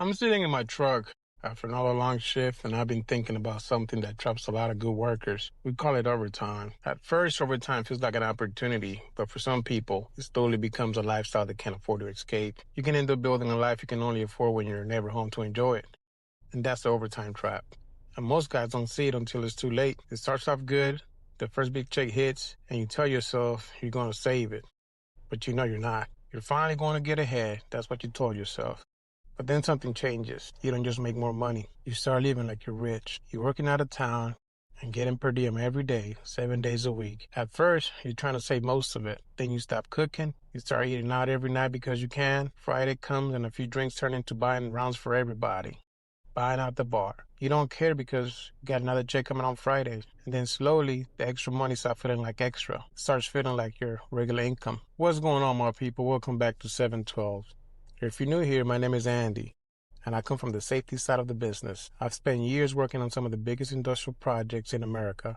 I'm sitting in my truck after another long shift, and I've been thinking about something that traps a lot of good workers. We call it overtime. At first, overtime feels like an opportunity, but for some people, it slowly becomes a lifestyle they can't afford to escape. You can end up building a life you can only afford when you're never home to enjoy it. And that's the overtime trap. And most guys don't see it until it's too late. It starts off good, the first big check hits, and you tell yourself you're going to save it. But you know you're not. You're finally going to get ahead. That's what you told yourself. But then something changes. You don't just make more money. You start living like you're rich. You're working out of town and getting per diem every day, 7 days a week. At first, you're trying to save most of it. Then you stop cooking. You start eating out every night because you can. Friday comes and a few drinks turn into buying rounds for everybody. Buying out the bar. You don't care because you got another check coming on Friday. And then slowly, the extra money starts feeling like extra. It starts feeling like your regular income. What's going on, my people? Welcome back to 712. If you're new here, my name is Andy, and I come from the safety side of the business. I've spent years working on some of the biggest industrial projects in America,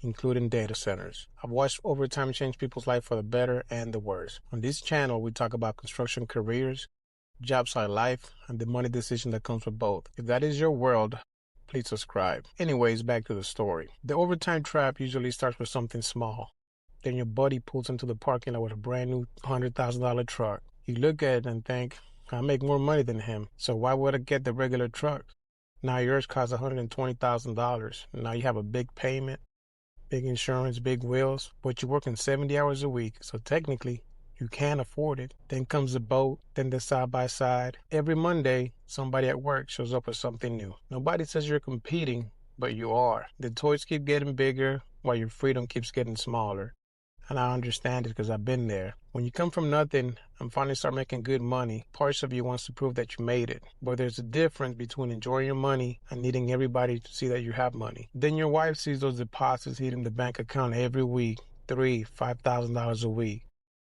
including data centers. I've watched overtime change people's life for the better and the worse. On this channel, we talk about construction careers, job site life, and the money decision that comes with both. If that is your world, please subscribe. Anyways, back to the story. The overtime trap usually starts with something small. Then your buddy pulls into the parking lot with a brand new $100,000 truck. You look at it and think, I make more money than him, so why would I get the regular truck? Now yours costs $120,000. Now you have a big payment, big insurance, big wheels, but you're working 70 hours a week, so technically you can't afford it. Then comes the boat, then the side-by-side. Every Monday, somebody at work shows up with something new. Nobody says you're competing, but you are. The toys keep getting bigger while your freedom keeps getting smaller. And I understand it because I've been there. When you come from nothing and finally start making good money, parts of you wants to prove that you made it. But there's a difference between enjoying your money and needing everybody to see that you have money. Then your wife sees those deposits hitting the bank account every week, $5,000 a week.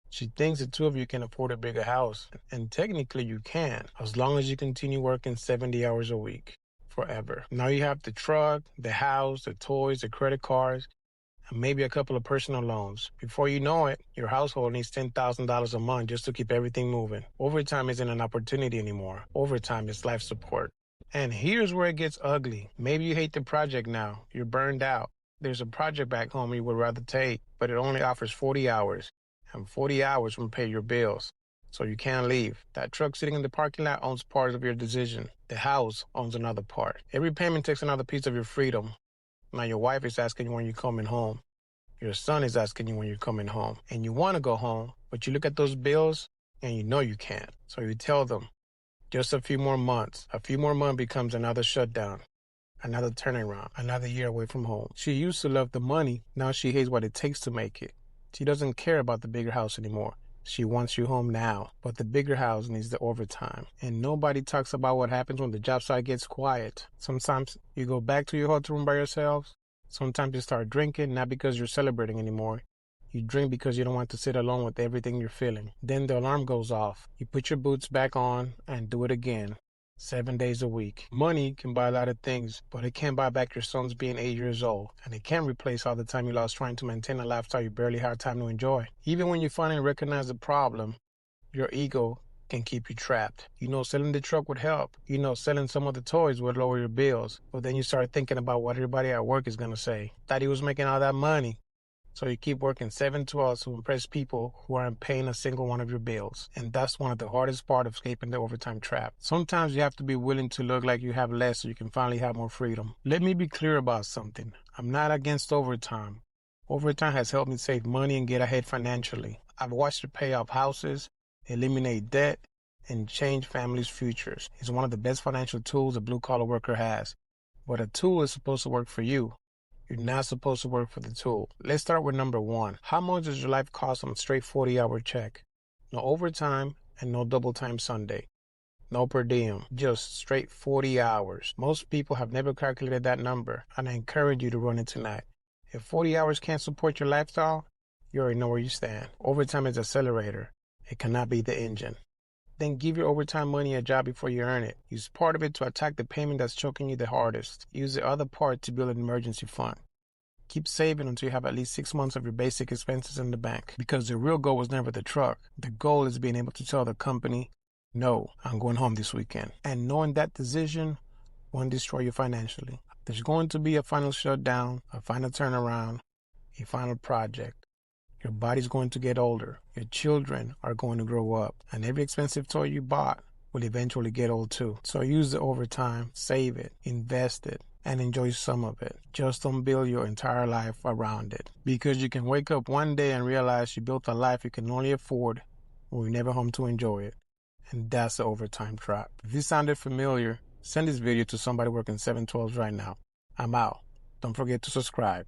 She thinks the two of you can afford a bigger house. And technically you can, as long as you continue working 70 hours a week, forever. Now you have the truck, the house, the toys, the credit cards, and maybe a couple of personal loans. Before you know it, your household needs $10,000 a month just to keep everything moving. Overtime isn't an opportunity anymore. Overtime is life support. And here's where it gets ugly. Maybe you hate the project now. You're burned out. There's a project back home you would rather take, but it only offers 40 hours. And 40 hours will pay your bills. So you can't leave. That truck sitting in the parking lot owns part of your decision. The house owns another part. Every payment takes another piece of your freedom. Now your wife is asking you when you're coming home. Your son is asking you when you're coming home. And you want to go home, but you look at those bills and you know you can't. So you tell them, just a few more months. A few more months becomes another shutdown, another turnaround, another year away from home. She used to love the money. Now she hates what it takes to make it. She doesn't care about the bigger house anymore. She wants you home now, but the bigger house needs the overtime. And nobody talks about what happens when the job site gets quiet. Sometimes you go back to your hotel room by yourself. Sometimes you start drinking, not because you're celebrating anymore. You drink because you don't want to sit alone with everything you're feeling. Then the alarm goes off. You put your boots back on and do it again. 7 days a week. Money can buy a lot of things, but it can't buy back your son's being 8 years old. And it can't replace all the time you lost trying to maintain a lifestyle you barely had time to enjoy. Even when you finally recognize the problem, your ego can keep you trapped. You know selling the truck would help. You know selling some of the toys would lower your bills. But then you start thinking about what everybody at work is going to say. Thought he was making all that money. So you keep working 7/12 to impress people who aren't paying a single one of your bills. And that's one of the hardest parts of escaping the overtime trap. Sometimes you have to be willing to look like you have less so you can finally have more freedom. Let me be clear about something. I'm not against overtime. Overtime has helped me save money and get ahead financially. I've watched it pay off houses, eliminate debt, and change families' futures. It's one of the best financial tools a blue-collar worker has. But a tool is supposed to work for you. You're not supposed to work for the tool. Let's start with number one. How much does your life cost on a straight 40-hour check? No overtime and no double time Sunday. No per diem. Just straight 40 hours. Most people have never calculated that number, and I encourage you to run it tonight. If 40 hours can't support your lifestyle, you already know where you stand. Overtime is the accelerator. It cannot be the engine. Then give your overtime money a job before you earn it. Use part of it to attack the payment that's choking you the hardest. Use the other part to build an emergency fund. Keep saving until you have at least 6 months of your basic expenses in the bank. Because the real goal was never the truck. The goal is being able to tell the company, no, I'm going home this weekend. And knowing that decision won't destroy you financially. There's going to be a final shutdown, a final turnaround, a final project. Your body's going to get older. Your children are going to grow up. And every expensive toy you bought will eventually get old too. So use the overtime, save it, invest it, and enjoy some of it. Just don't build your entire life around it. Because you can wake up one day and realize you built a life you can only afford when you're never home to enjoy it. And that's the overtime trap. If this sounded familiar, send this video to somebody working 712s right now. I'm out. Don't forget to subscribe.